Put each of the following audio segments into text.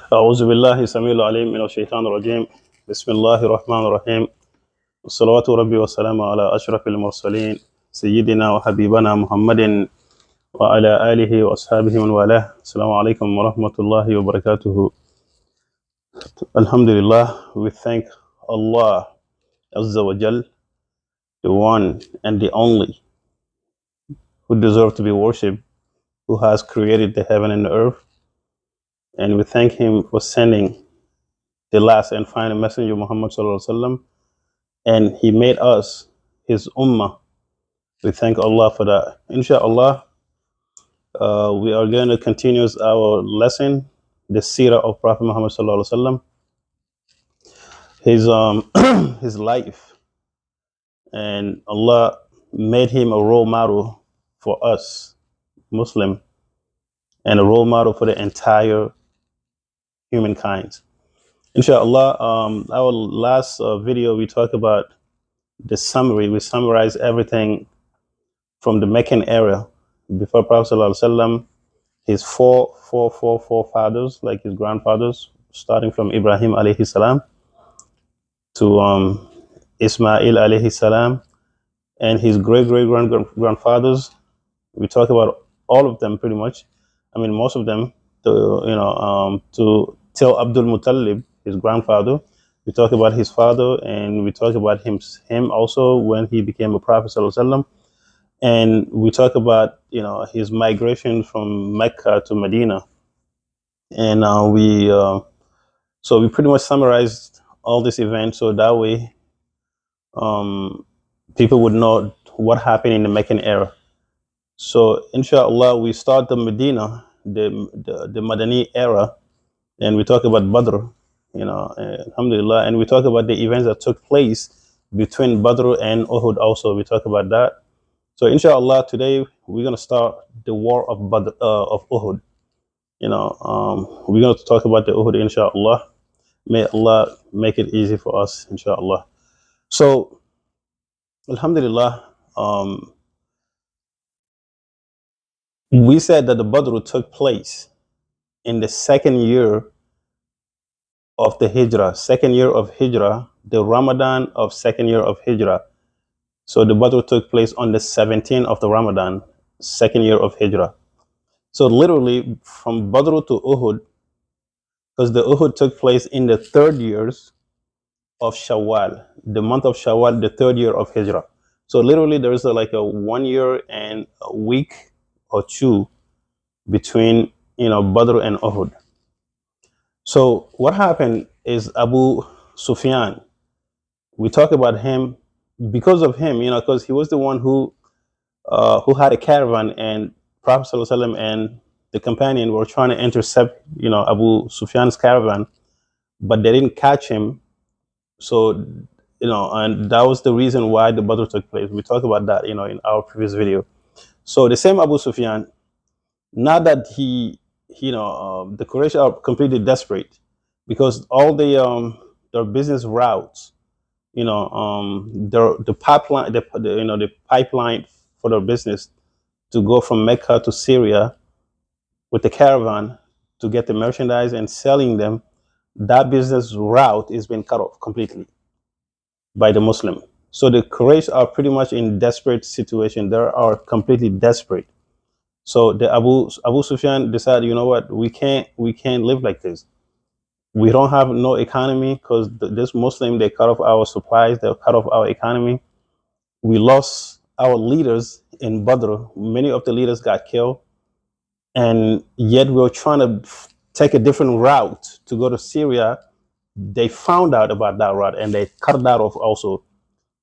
أعوذ بالله السميع العليم من الشيطان الرجيم. بسم الله الرحمن الرحيم. والصلاة ربي والسلام على أشرف المرسلين سيدنا وحبيبنا محمد وعلى آله وأصحابه من والاه. السلام عليكم ورحمة الله وبركاته. Alhamdulillah, we thank Allah Azza wa Jal, the one and the only, who deserves to be worshipped, who has created the heaven and the earth. And we thank him for sending the last and final messenger, Muhammad Sallallahu Alaihi Wasallam, and he made us his ummah. We thank Allah for that. Inshallah, we are going to continue our lesson, the Seerah of Prophet Muhammad Sallallahu Alaihi Wasallam, his his life, and Allah made him a role model for us Muslim and a role model for the entire humankind. Inshallah, our last video we talked about the summary. We summarized everything from the Meccan era before Prophet Sallallahu Alaihi Wasallam, his four fathers, like his grandfathers, starting from Ibrahim alayhi salam to Ismail alayhi salam, and his great grandfathers. We talk about all of them pretty much. I mean, most of them. To till Abdul Muttalib, his grandfather. We talk about his father, and we talk about him also when he became a prophet Sallallahu Alaihi Wasallam. And we talk about his migration from Mecca to Medina, and so we pretty much summarized all these events so that way people would know what happened in the Meccan era. So inshallah, we start the Medina, the Madani era, and we talk about Badr, alhamdulillah, and we talk about the events that took place between Badr and Uhud also. We talk about that. So inshallah, today we're going to start the war of Badr, of Uhud. We're going to talk about the Uhud, inshallah. May Allah make it easy for us, inshallah. So, alhamdulillah, we said that the Badr took place in the second year of the Hijrah, the Ramadan of second year of Hijrah. So the Badr took place on the 17th of the Ramadan, second year of Hijrah. So literally from Badr to Uhud, because the Uhud took place in the third years of Shawwal, the month of Shawwal, the third year of Hijrah. So literally there is like a 1 year and a week or two between Badr and Uhud. So what happened is Abu Sufyan, we talk about him because of him, because he was the one who had a caravan, and Prophet Sallallahu Alaihi Wasallam and the companion were trying to intercept Abu Sufyan's caravan, but they didn't catch him. So and that was the reason why the battle took place. We talked about that in our previous video. So the same Abu Sufyan, now that the Quraysh are completely desperate because all their business routes, the pipeline, the pipeline for their business to go from Mecca to Syria with the caravan to get the merchandise and selling them, that business route is being cut off completely by the Muslim. So the Quraysh are pretty much in desperate situation. They are completely desperate. So the Abu Sufyan decided, you know what, we can't live like this. We don't have no economy because this Muslim, they cut off our supplies, they cut off our economy. We lost our leaders in Badr. Many of the leaders got killed, and yet we were trying to take a different route to go to Syria. They found out about that route and they cut that off also.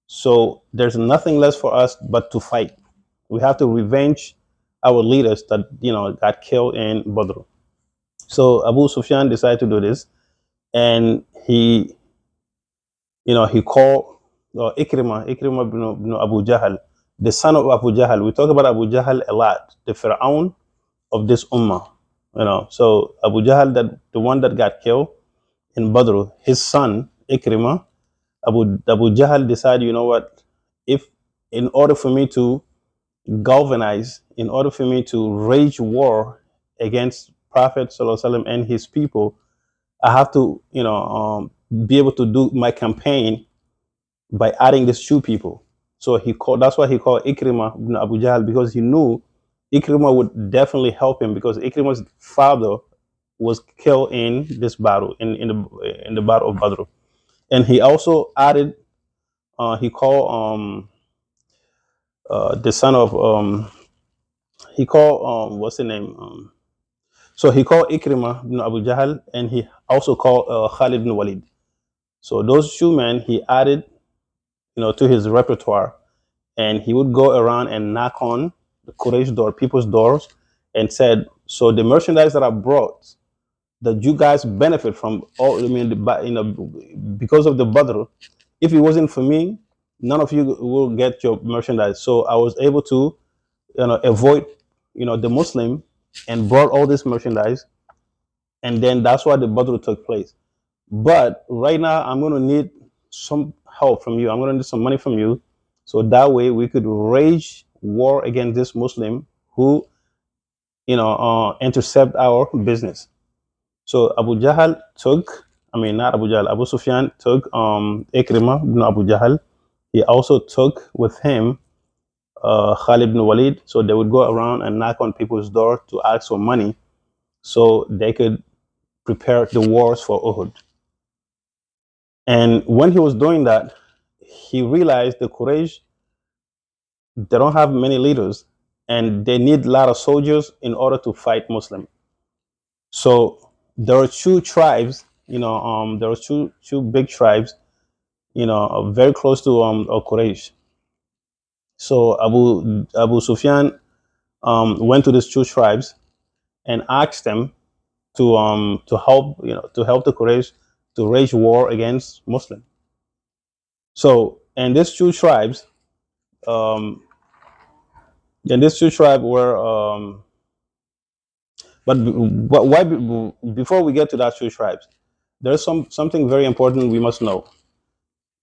So there's nothing less for us but to fight. We have to revenge our leaders that got killed in Badr. So Abu Sufyan decided to do this, and he called Ikrimah ibn Abu Jahl, the son of Abu Jahl. We talk about Abu Jahl a lot, the Fir'aun of this ummah. So Abu Jahl, that the one that got killed in Badr, his son Ikrimah, Abu Jahl decided, you know what, if in order for me to galvanize, in order for me to wage war against Prophet Sallallahu Alaihi Wasallam and his people, I have to, be able to do my campaign by adding these two people. So he called. That's why he called Ikrima ibn Abu Jahl, because he knew Ikrima would definitely help him, because Ikrima's father was killed in this battle, in the battle of Badr. And he also added. He called the son of he called what's the name? So he called Ikrima ibn Abu Jahl, and he also called Khalid ibn Walid. So those two men he added, to his repertoire, and he would go around and knock on the Quraysh door, people's doors, and said, "So the merchandise that I brought, that you guys benefit from, all I mean, because of the Badr. If it wasn't for me, none of you will get your merchandise." So I was able to, avoid, the Muslim, and brought all this merchandise, and then that's why the Badr took place. But right now, I'm going to need some help from you. I'm going to need some money from you, so that way we could wage war against this Muslim who, intercept our business. So Abu Jahl took, I mean, not Abu Jahl, Abu Sufyan took Ikrimah ibn Abu Jahl. He also took with him Khalid ibn Walid. So they would go around and knock on people's door to ask for money so they could prepare the wars for Uhud. And when he was doing that, he realized the Quraysh, they don't have many leaders, and they need a lot of soldiers in order to fight Muslim. So there are two tribes, there are two big tribes, very close to Quraysh. So Abu Sufyan went to these two tribes and asked them to help the Quraysh to wage war against Muslim. So um, and these two tribes were but why before we get to that two tribes, there's something very important we must know.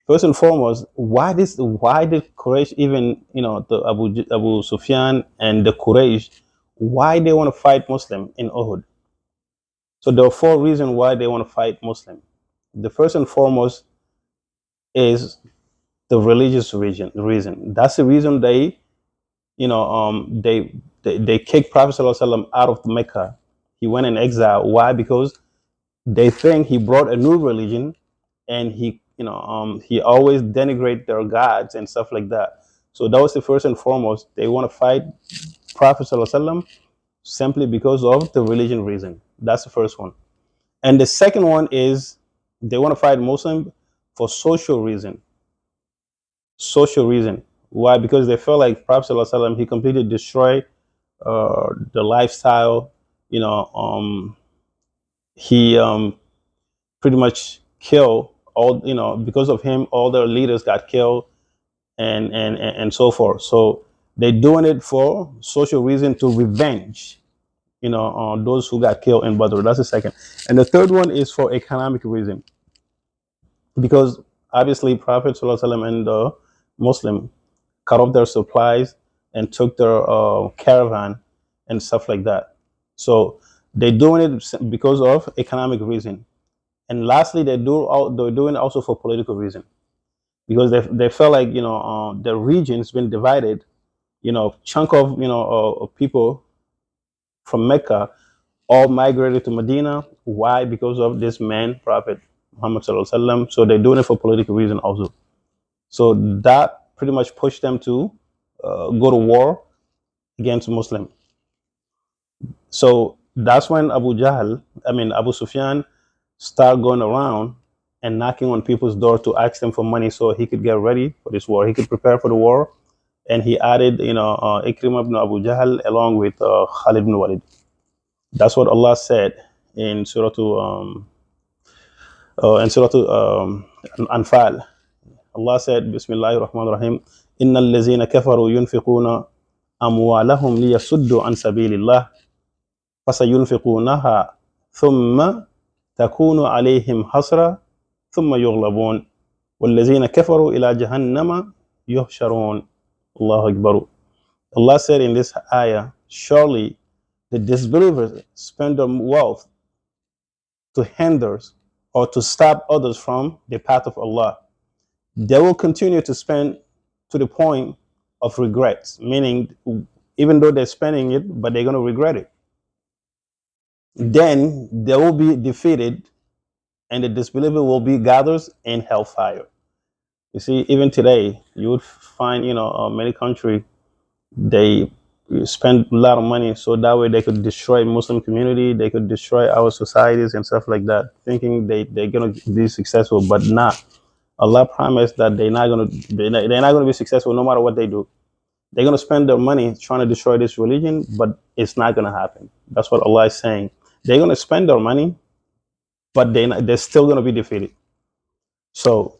First and foremost, why did Quraysh, even, the Abu Sufyan and the Quraysh, why they want to fight Muslim in Uhud? So there are four reasons why they want to fight Muslim. The first and foremost is the religious reason. That's the reason they kicked Prophet ﷺ out of Mecca. He went in exile. Why? Because they think he brought a new religion, and he always denigrate their gods and stuff like that. So that was the first and foremost. They want to fight Prophet ﷺ simply because of the religion reason. That's the first one. And the second one is they want to fight Muslim for social reason. Social reason. Why? Because they felt like Prophet ﷺ, he completely destroyed the lifestyle. You know, he pretty much killed all. Because of him, all their leaders got killed, and so forth. So they're doing it for social reason, to revenge. Those who got killed in Badr. That's the second. And the third one is for economic reason, because obviously Prophet ﷺ and the Muslim cut off their supplies and took their caravan and stuff like that. So they're doing it because of economic reason. And lastly, they're doing it also for political reason, because they felt like, the region's been divided. Chunk of, people from Mecca all migrated to Medina. Why? Because of this man, Prophet Muhammad Sallallahu Alaihi Wasallam. So they're doing it for political reason also. So that pretty much pushed them to go to war against Muslim. So that's when Abu Sufyan, started going around and knocking on people's door to ask them for money so he could get ready for this war. He could prepare for the war, and he added, Ikrimah ibn Abu Jahl along with Khalid ibn Walid. That's what Allah said in Surah Anfal. Allah said, Bismillahir Rahmanir Rahim, Inna allazina kafaru yunfiquna amwalahum liyasuddu an sabilillah فسينفقونها ثم تكون عليهم حسرة ثم يغلبون والذين كفروا إلى جهنم يحشرون. Allah Akbar. Allah said in this ayah, surely the disbelievers spend their wealth to hinder or to stop others from the path of Allah. They will continue to spend to the point of regrets, meaning even though they're spending it, but they're going to regret it. Then they will be defeated, and the disbeliever will be gathered in hellfire. You see, even today, you would find, many countries, they spend a lot of money so that way they could destroy Muslim community, they could destroy our societies and stuff like that, thinking they're going to be successful, but not. Allah promised that they're not going to be successful no matter what they do. They're going to spend their money trying to destroy this religion, but it's not going to happen. That's what Allah is saying. They're going to spend their money, but they're still going to be defeated. So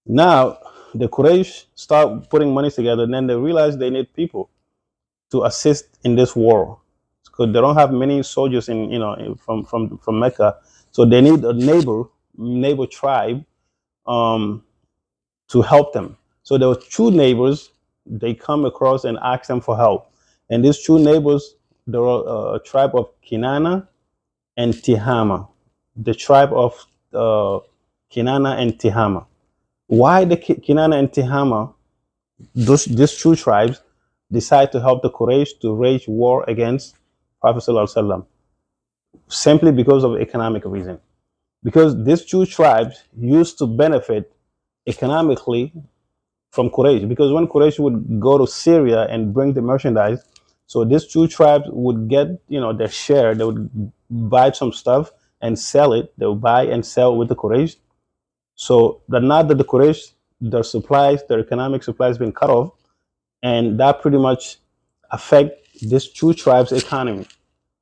now the Quraysh start putting money together, and then they realize they need people to assist in this war because they don't have many soldiers from Mecca, so they need a neighbor tribe to help them. So there were two neighbors. They come across and ask them for help, and these two neighbors, there were a tribe of Kinana and Tihama, the tribe of Kinana and Tihama. Why the Kinana and Tihama, these two tribes, decide to help the Quraysh to wage war against Prophet Sallallahu Alaihi Wasallam? Simply because of economic reason. Because these two tribes used to benefit economically from Quraysh. Because when Quraysh would go to Syria and bring the merchandise, so these two tribes would get their share. They would buy some stuff and sell it. They would buy and sell with the Quraysh. So that now that the Quraysh, their supplies, their economic supplies, been cut off, and that pretty much affect these two tribes' economy.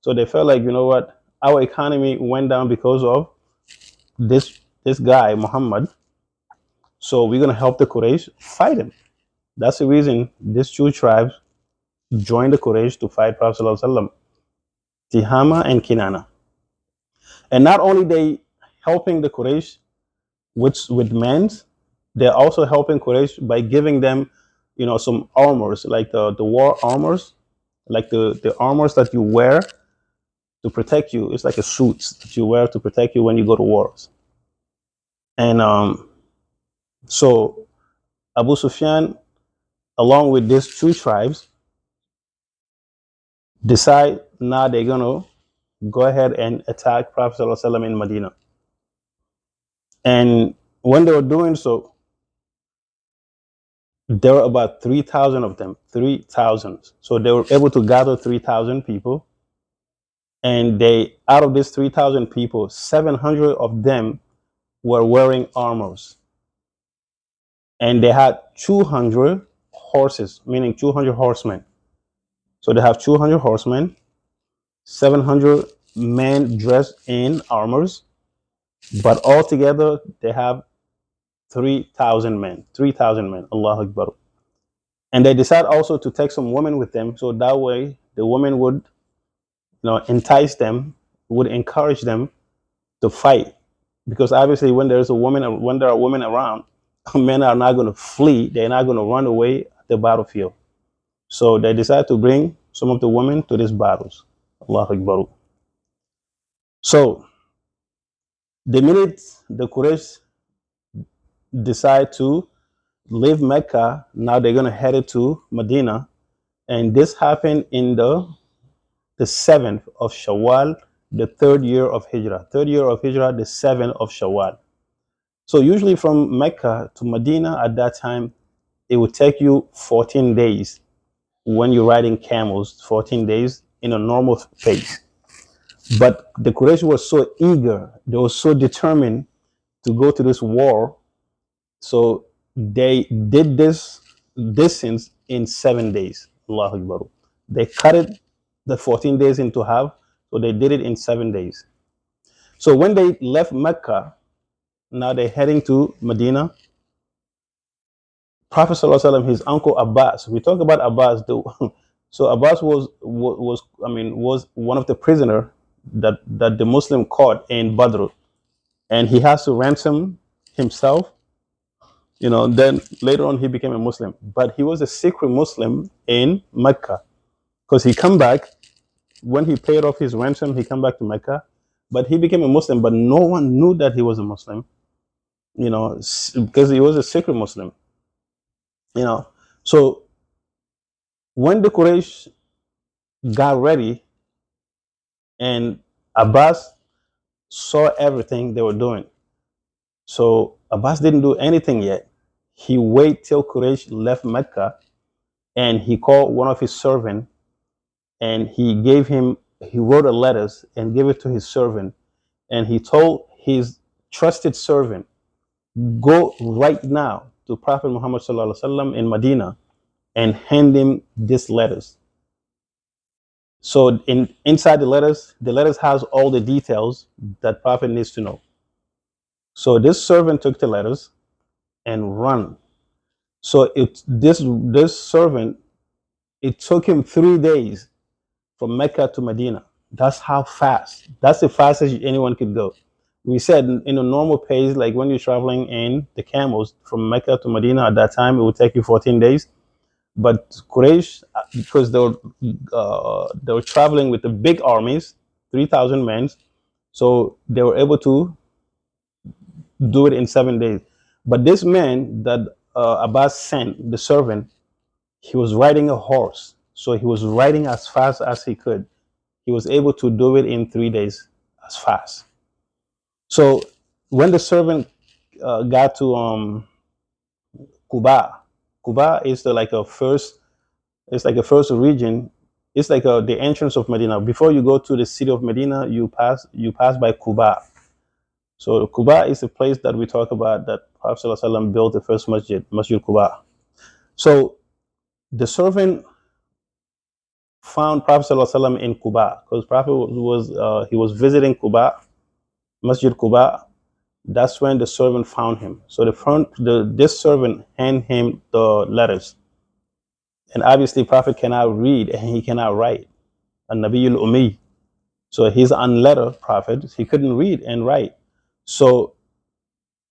So they felt like, you know what, our economy went down because of this guy Muhammad. So we're gonna help the Quraysh fight him. That's the reason these two tribes joined the Quraysh to fight Prophet Sallallahu Alaihi Wasallam, Tihama and Kinana. And not only they helping the Quraysh with men, they're also helping Quraysh by giving them, some armors, like the war armors, like the armors that you wear to protect you. It's like a suit that you wear to protect you when you go to wars. And so Abu Sufyan, along with these two tribes, decide now they're gonna go ahead and attack Prophet ﷺ in Medina. And when they were doing so, there were about 3,000 of them, 3,000. So they were able to gather 3,000 people. And out of these 3,000 people, 700 of them were wearing armors. And they had 200 horses, meaning 200 horsemen. So they have 200 horsemen, 700 men dressed in armors, but altogether they have 3,000 men. 3,000 men. Allahu Akbar. And they decide also to take some women with them, so that way the women would, entice them, would encourage them to fight. Because obviously, when there are women around, men are not going to flee. They're not going to run away at the battlefield. So they decide to bring some of the women to these battles. Allahu Akbar. So the minute the Quraysh decide to leave Mecca, now they're going to head it to Medina. And this happened in the 7th of Shawwal, the third year of Hijrah. Third year of Hijrah, the 7th of Shawwal. So usually from Mecca to Medina at that time, it would take you 14 days when you're riding camels, 14 days in a normal pace. But the Quraysh were so eager, they were so determined to go to this war. So they did this distance in 7 days. Allahu Akbar. They cut it, the 14 days, into half. So they did it in 7 days. So when they left Mecca, now they're heading to Medina. Prophet Sallallahu Alaihi Wasallam, his uncle Abbas. We talk about Abbas. So Abbas was one of the prisoner that the Muslim caught in Badr, and he has to ransom himself. Then later on he became a Muslim, but he was a secret Muslim in Mecca because he come back when he paid off his ransom. He come back to Mecca, But he became a Muslim, but no one knew that he was a Muslim, because he was a secret Muslim, you know. So when the Quraysh got ready and Abbas saw everything they were doing, so Abbas didn't do anything yet. He waited till Quraysh left Mecca, and he called one of his servants, and he wrote a letters and gave it to his servant, and he told his trusted servant, go right now to Prophet Muhammad sallallahu alaihi wasallam in Medina and hand him these letters. So inside the letters has all the details that Prophet needs to know. So this servant took the letters and run. So this servant, it took him 3 days from Mecca to Medina. That's how fast. That's the fastest anyone could go. We said in a normal pace, like when you're traveling in the camels from Mecca to Medina, at that time it would take you 14 days. But Quraysh, because they were traveling with the big armies, 3,000 men, so they were able to do it in 7 days. But this man that Abbas sent, the servant, he was riding a horse, so he was riding as fast as he could. He was able to do it in 3 days as fast. So when the servant got to Kuba, Kuba is like a first. It's like a first region. It's like the entrance of Medina. Before you go to the city of Medina, you pass by Kuba. So Kuba is a place that we talk about that Prophet ﷺ built the first masjid, Masjid Kuba. So the servant found Prophet ﷺ in Kuba because Prophet he was visiting Kuba, Masjid Kuba. That's when the servant found him. So this servant handed him the letters, and obviously Prophet cannot read and he cannot write. And Nabiyul Ummi. So he's an unlettered prophet. He couldn't read and write. So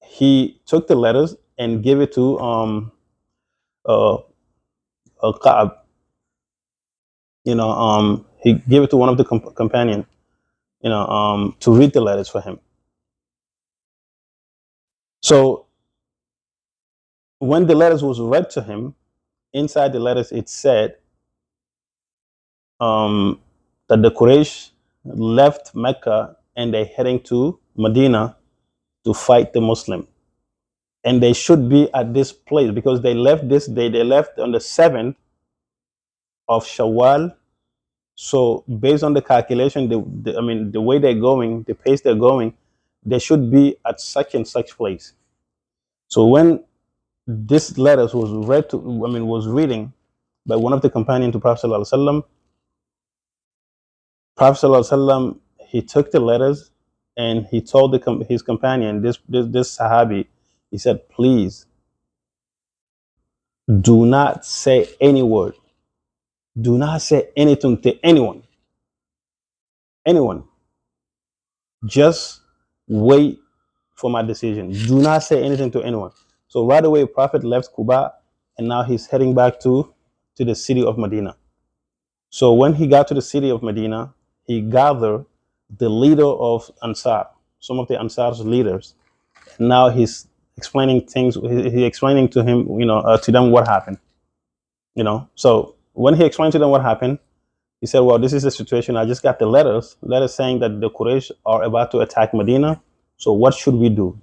he took the letters and gave it to uh, Ka'ab. He gave it to one of the companion, to read the letters for him. So when the letters was read to him, inside the letters it said that the Quraysh left Mecca and they're heading to Medina to fight the Muslim. And they should be at this place because they left this day. They left on the 7th of Shawwal. So based on the calculation, the way they're going, the pace they're going, they should be at such and such place. So when this letters was reading by one of the companions to Prophet Sallallahu Alaihi Wasallam, Prophet Sallallahu Alaihi Wasallam, he took the letters and he told his companion, this Sahabi, he said, please do not say any word. Do not say anything to anyone. Anyone. Just wait for my decision. Do not say anything to anyone. So right away, Prophet left Kuba and now he's heading back to the city of Medina. So when he got to the city of Medina, he gathered the leader of Ansar, some of the Ansar's leaders. And now he's explaining things. He explaining to him, to them what happened. So when he explained to them what happened, he said, well, this is the situation. I just got the letters saying that the Quraysh are about to attack Medina. So what should we do?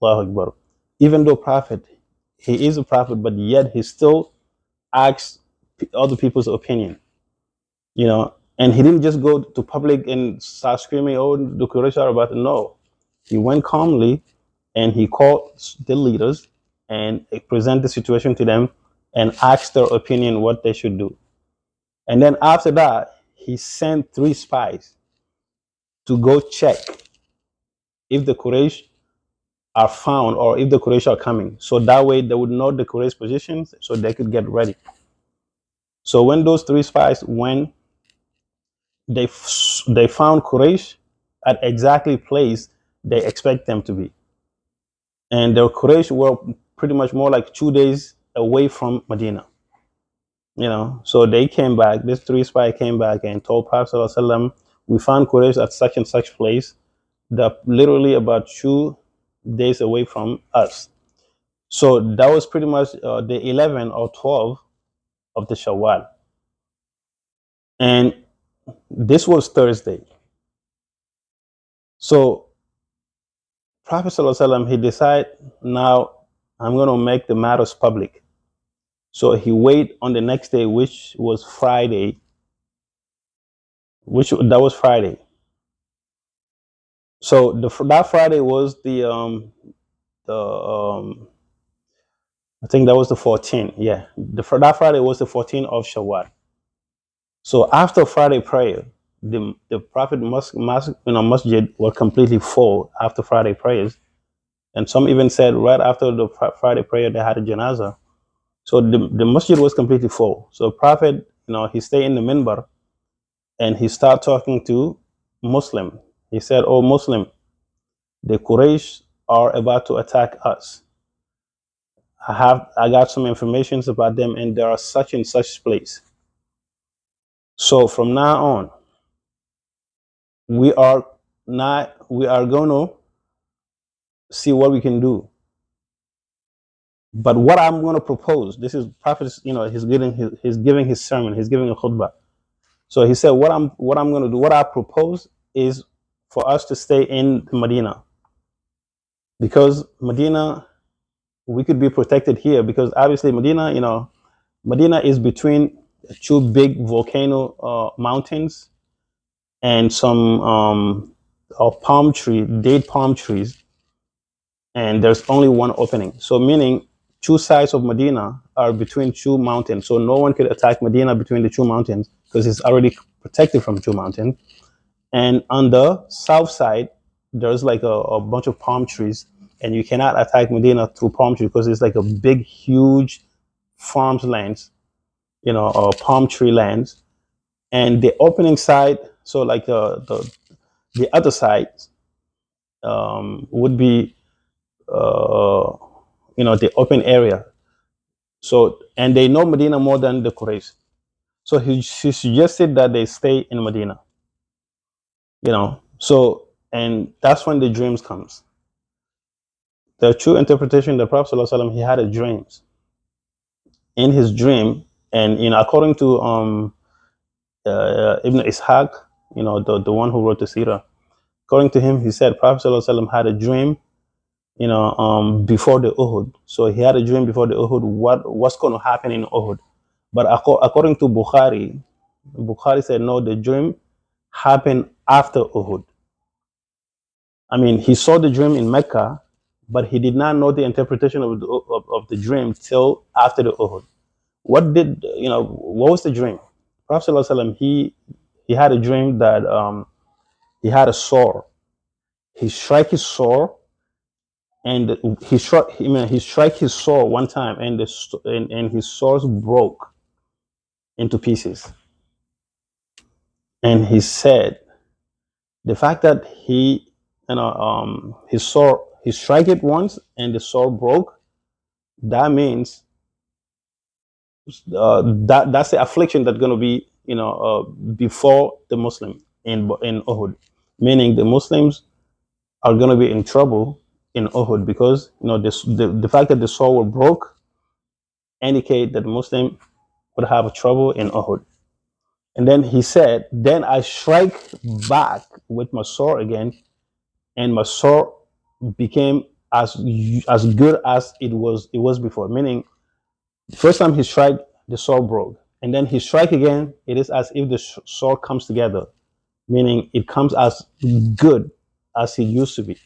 Allahu Akbar. Even though prophet, he is a prophet, but yet he still asks other people's opinion, and he didn't just go to public and start screaming, oh, the Quraysh are about to. No. He went calmly and he called the leaders and present the situation to them and asked their opinion what they should do. And then after that, he sent 3 spies to go check if the Quraysh are found or if the Quraysh are coming. So that way they would know the Quraysh positions so they could get ready. So when those 3 spies went, they found Quraysh at exactly place they expect them to be. And the Quraysh were pretty much more like 2 days away from Medina. So they came back, these 3 spies came back and told Prophet ﷺ, we found Quraysh at such and such place. They're literally about 2 days away from us. So that was pretty much the 11 or 12 of the Shawwal. And this was Thursday. So Prophet ﷺ, he decided, now I'm going to make the matters public. So he waited on the next day, which was Friday, which that was Friday. So that Friday was the I think that was the 14th. Yeah, that Friday was the 14th of Shawwal. So after Friday prayer, the Prophet masjid were completely full after Friday prayers, and some even said right after the Friday prayer they had a janaza. So the masjid was completely full. So Prophet, he stayed in the minbar and he started talking to Muslim. He said, "Oh Muslim, the Quraysh are about to attack us. I got some information about them, and they are such and such place. So from now on, we are we are going to see what we can do. But what I'm going to propose, this is Prophet, he's giving his sermon, he's giving a khutbah. So he said, what I'm going to do, what I propose is for us to stay in Medina, because Medina, we could be protected here, because obviously Medina is between two big volcano mountains and some date palm trees, and there's only one opening. So meaning two sides of Medina are between two mountains. So no one could attack Medina between the two mountains because it's already protected from two mountains. And on the south side, there's like a bunch of palm trees, and you cannot attack Medina through palm trees because it's like a big, huge farms lands, palm tree lands. And the opening side, so like the other side would be uh, the open area. So, and they know Medina more than the Quraysh. So he suggested that they stay in Medina. So, and that's when the dreams comes. The true interpretation, the Prophet ﷺ, he had a dreams. In his dream, and according to Ibn Ishaq, the one who wrote the Seerah, according to him, he said Prophet ﷺ had a dream before the Uhud. So he had a dream before the Uhud, what's going to happen in Uhud. But according to Bukhari said, no, the dream happened after Uhud. I mean, he saw the dream in Mecca, but he did not know the interpretation of the dream till after the Uhud. What was the dream? Prophet ﷺ, he had a dream that he had a sword. He struck his sword, and he struck his sword one time, and and his sword broke into pieces. And he said the fact that his sword, he struck it once and the sword broke, that means that's the affliction that's going to be before the Muslim in Uhud, meaning the Muslims are going to be in trouble in Uhud, because the fact that the sword broke indicate that the Muslim would have a trouble in Uhud. And then he said, then I strike back with my sword again, and my sword became as good as it was before. Meaning, the first time he strike, the sword broke, and then he strike again. It is as if the sword comes together, meaning it comes as good as it used to be.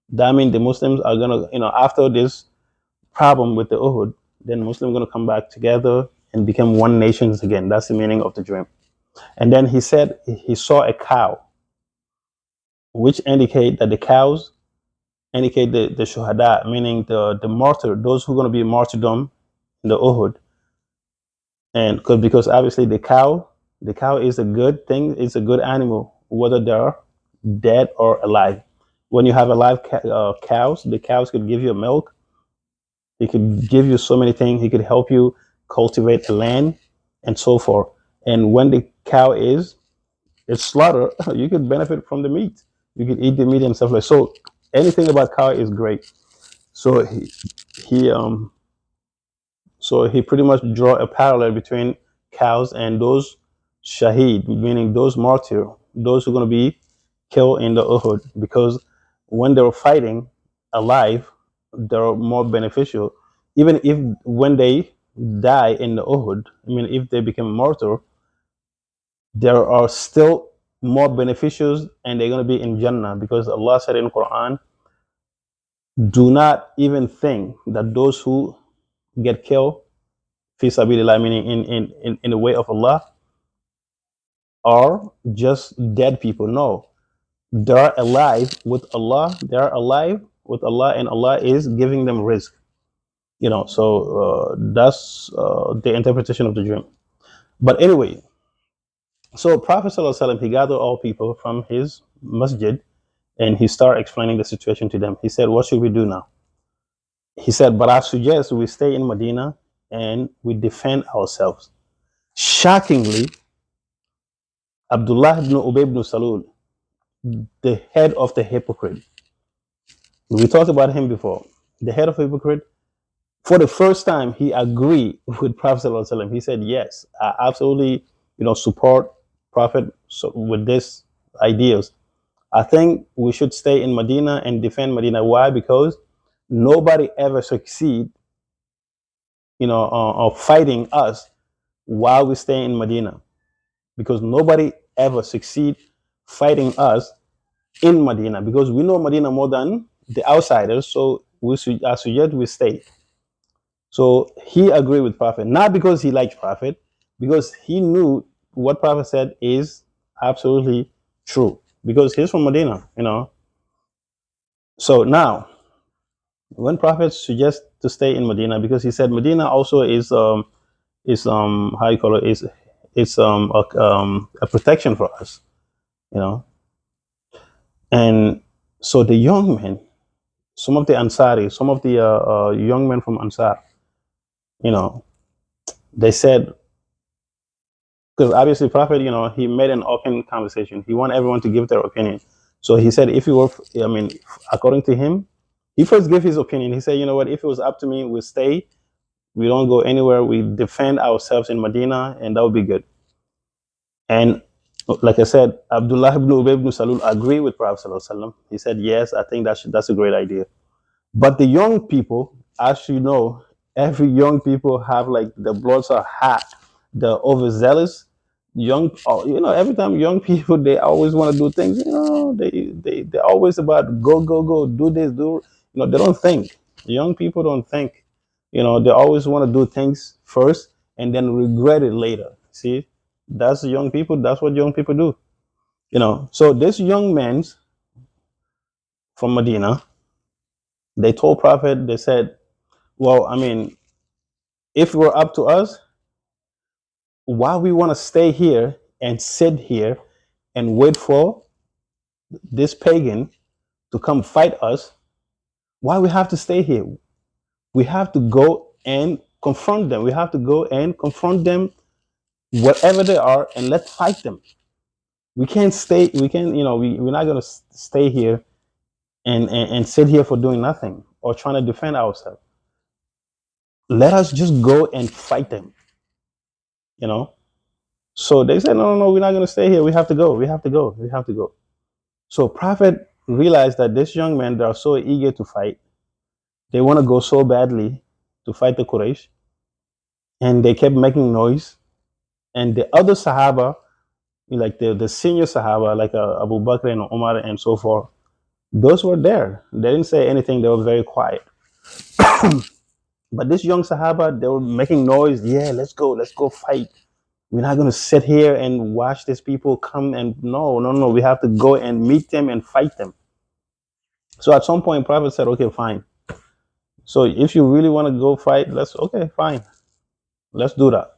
That means the Muslims are gonna, after this problem with the Uhud, then Muslims are gonna come back together and become one nation again. That's the meaning of the dream. And then he said he saw a cow, which indicate that the cows indicate the shuhada, meaning the martyr, those who are going to be martyrdom in the Uhud. And because obviously the cow is a good thing, it's a good animal, whether they're dead or alive. When you have alive cows, the cows could give you milk. It could give you so many things. It could help you cultivate the land and so forth. And when the cow is it's slaughtered, you could benefit from the meat. You could eat the meat and stuff like so. Anything about cow is great. So he so he pretty much draw a parallel between cows and those shaheed, meaning those martyr, those who are going to be killed in the Uhud, because when they're fighting alive, they're more beneficial. Even if when they die in the Uhud, I mean, if they become martyr, there are still more beneficials, and they're going to be in Jannah, because Allah said in Quran, do not even think that those who get killed fi sabilillah, meaning in the way of Allah, are just dead people. No, they're alive with Allah. They're alive with Allah, and Allah is giving them risk. So that's the interpretation of the dream. But anyway, so Prophet Sallallahu Alaihi Wasallam, he gathered all people from his masjid, and he started explaining the situation to them. He said, "What should we do now?" He said, "But I suggest we stay in Medina and we defend ourselves." Shockingly, Abdullah ibn Ubay ibn Salul, the head of the hypocrite. We talked about him before. The head of the hypocrite, for the first time, he agreed with Prophet Sallallahu Alaihi Wasallam. He said, "Yes, I absolutely, support Prophet with this ideas. I think we should stay in Medina and defend Medina. Why? Because nobody ever succeed, of fighting us while we stay in Medina. Because nobody ever succeed fighting us in Medina, because we know Medina more than the outsiders. So I suggest we stay." So he agreed with Prophet, not because he liked Prophet, because he knew what Prophet said is absolutely true, because he's from Medina. So now, when Prophet suggests to stay in Medina, because he said Medina also is how you call it, is it's a protection for us, you know. And so the young men, some of the Ansari, some of the young men from Ansar, you know, they said, because obviously Prophet, he made an open conversation. He wanted everyone to give their opinion. So he said, if you were, I mean, according to him, he first gave his opinion. He said, you know what, if it was up to me, we stay. We don't go anywhere. We defend ourselves in Medina, and that would be good. And like I said, Abdullah ibn Ubay ibn Salul agreed with Prophet Sallallahu Alaihi Wasallam. He said, yes, I think that's a great idea. But the young people, as you know, every young people have like the bloods are hot, the overzealous young. Every time young people, they always want to do things. They're always about go go go, do this, do. They don't think. Young people don't think. They always want to do things first and then regret it later. See, that's young people. That's what young people do. So this young men from Medina, they told Prophet, they said, well, I mean, if it were up to us, why we want to stay here and sit here and wait for this pagan to come fight us? Why we have to stay here? We have to go and confront them. We have to go and confront them wherever they are, and let's fight them. We can't stay. We can, we're not going to stay here and sit here for doing nothing or trying to defend ourselves. Let us just go and fight them. You know. So they said, no, no, no, we're not going to stay here. We have to go. We have to go. We have to go. So Prophet realized that these young men, they are so eager to fight. They want to go so badly to fight the Quraysh. And they kept making noise. And the other Sahaba, like the senior Sahaba, like Abu Bakr and Umar and so forth, those were there. They didn't say anything. They were very quiet. But this young Sahaba, they were making noise. Yeah, let's go fight. We're not going to sit here and watch these people come and no, no, no. We have to go and meet them and fight them. So at some point, Prophet said, okay, fine. So if you really want to go fight, okay, fine. Let's do that.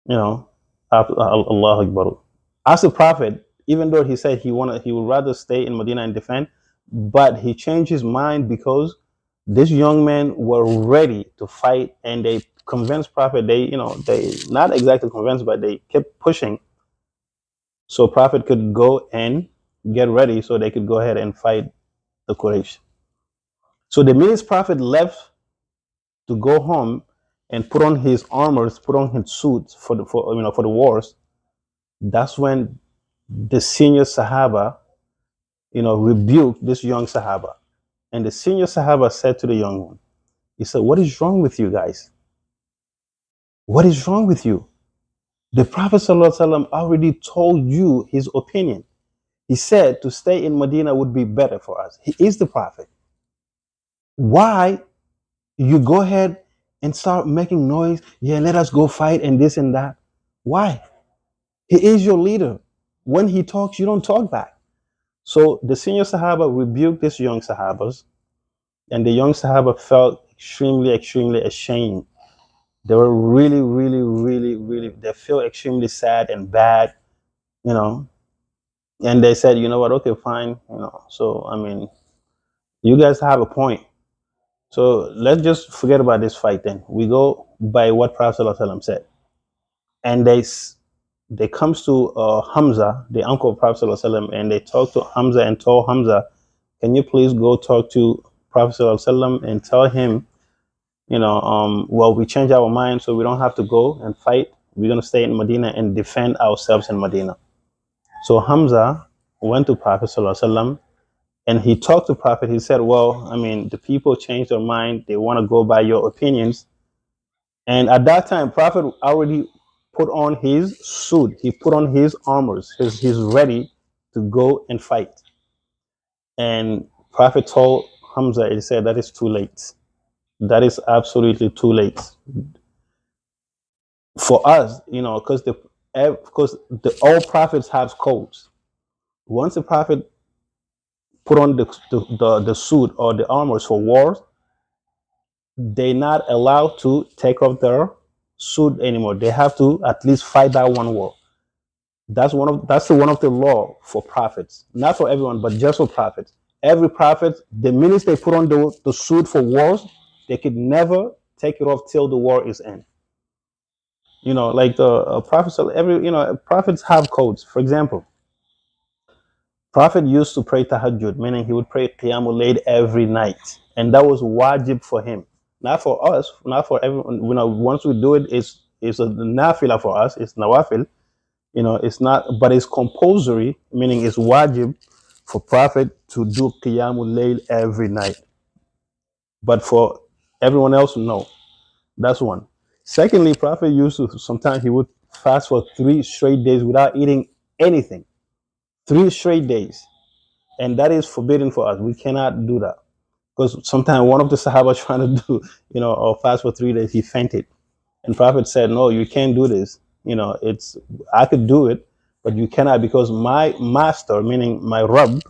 You know, Allah Akbar. As a Prophet, even though he said he would rather stay in Medina and defend, but he changed his mind because these young men were ready to fight, and they convinced Prophet. They not exactly convinced, but they kept pushing so Prophet could go and get ready so they could go ahead and fight the Quraysh. So the minute Prophet left to go home and put on his armors, put on his suits for the wars, that's when the senior Sahaba, rebuked this young Sahaba. And the senior Sahaba said to the young one, he said, "What is wrong with you guys? What is wrong with you? The Prophet ﷺ already told you his opinion. He said to stay in Medina would be better for us. He is the Prophet. Why you go ahead and start making noise? Yeah, let us go fight and this and that. Why? He is your leader. When he talks, you don't talk back." So the senior Sahaba rebuked these young Sahabas, and the young Sahaba felt extremely, extremely ashamed. They were really, really, really, really, they feel extremely sad and bad, you know. And they said, you know what, okay, fine, So, I mean, you guys have a point. So let's just forget about this fight then. We go by what Prophet ﷺ said. And they comes to Hamza, the uncle of Prophet ﷺ, and they talk to Hamza and told Hamza, can you please go talk to Prophet ﷺ and tell him, well, we change our mind so we don't have to go and fight. We're going to stay in Medina and defend ourselves in Medina. So Hamza went to Prophet ﷺ and he talked to Prophet. He said, well, I mean, the people changed their mind. They want to go by your opinions. And at that time, Prophet already put on his suit. He put on his armors. He's ready to go and fight. And Prophet told Hamza, he said, that is too late. That is absolutely too late for us, because the all prophets have codes. Once the prophet put on the suit or the armors for wars, they're not allowed to take off their suit anymore. They have to at least fight that one war. That's one of the law for prophets, not for everyone, but just for prophets. Every prophet, the minute they put on the suit for wars, they could never take it off till the war is end. Like the prophets, prophets have codes. For example, prophet used to pray tahajjud, meaning he would pray qiyamul layl every night, and that was wajib for him, not for us, not for everyone. Once we do it, it's a nafila for us. It's nawafil. It's not, but it's compulsory, meaning it's wajib for prophet to do qiyamul layl every night. But for everyone else, no. That's one. Secondly, prophet used to sometimes he would fast for 3 straight days without eating anything. 3 straight days. And that is forbidden for us. We cannot do that. Because sometimes one of the Sahaba trying to do, or fast for 3 days, he fainted. And prophet said, no, you can't do this. I could do it, but you cannot, because my master, meaning my Rabb,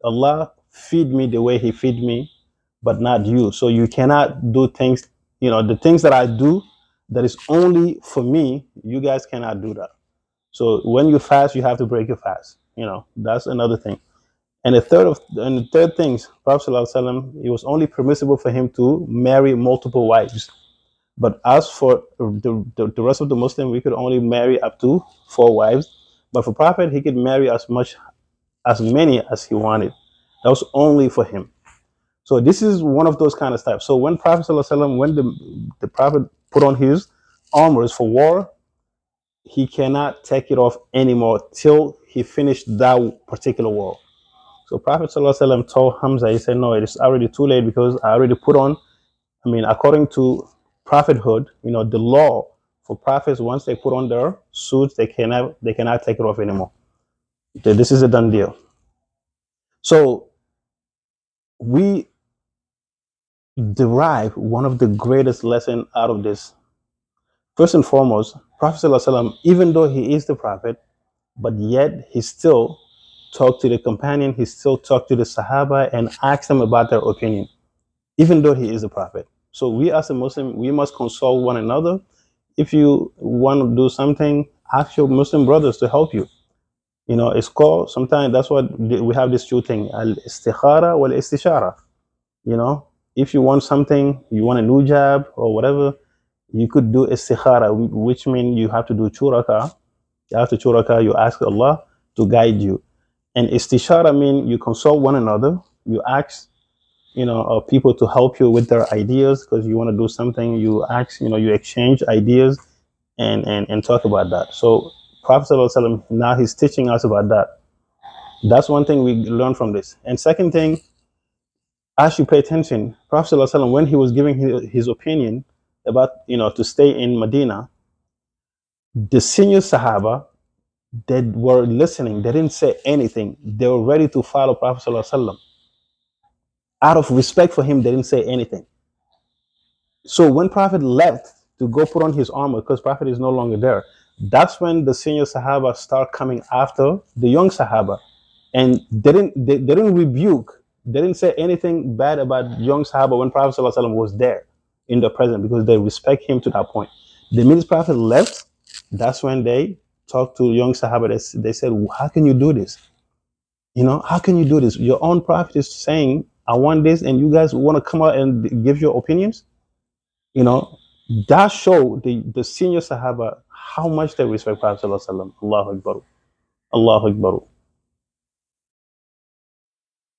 Allah feed me the way he feed me, but not you. So you cannot do things, the things that I do that is only for me, you guys cannot do that. So when you fast, you have to break your fast. That's another thing. And the third things, Prophet ﷺ, it was only permissible for him to marry multiple wives. But as for the rest of the Muslim, we could only marry up to 4 wives. But for Prophet, he could marry as many as he wanted. That was only for him. So this is one of those kind of stuff. So when Prophet ﷺ, when the Prophet put on his armors for war, he cannot take it off anymore till he finished that particular war. So Prophet ﷺ told Hamza, he said, no, it is already too late because I already put on, according to prophethood, the law for prophets, once they put on their suits, they cannot take it off anymore. This is a done deal. So we derive one of the greatest lesson out of this. First and foremost, Prophet ﷺ, even though he is the prophet, but yet he still talked to the companion, he still talked to the Sahaba and asked them about their opinion, even though he is a prophet. So we as a Muslim, we must consult one another. If you want to do something, ask your Muslim brothers to help you. It's called, sometimes that's what we have this two thing, al-istikhara wal-istishara. If you want something, you want a new job or whatever, you could do istikhara, which means you have to do churaka. You have to churaka, you ask Allah to guide you. And istishara mean you consult one another, you ask, people to help you with their ideas because you want to do something. You ask, you exchange ideas and talk about that. So Prophet Sallallahu Alaihi Wasallam, now he's teaching us about that. That's one thing we learn from this. And second thing, as you pay attention, Prophet Sallallahu Alaihi Wasallam, when he was giving his opinion about, to stay in Medina, the senior Sahaba that were listening, they didn't say anything. They were ready to follow Prophet Sallallahu Alaihi Wasallam. Out of respect for him, they didn't say anything. So when Prophet left to go put on his armor, because Prophet is no longer there, that's when the senior Sahaba start coming after the young Sahaba. And they didn't rebuke, they didn't say anything bad about young Sahaba when Prophet Sallallahu Alaihi Wasallam was there in the present, because they respect him to that point. The minute Prophet left, that's when they talked to young Sahaba. They said, how can you do this? How can you do this? Your own Prophet is saying, I want this, and you guys want to come out and give your opinions? You know, that show the senior Sahaba how much they respect Prophet Sallallahu Alaihi Wasallam. Allahu Akbar. Allahu Akbar.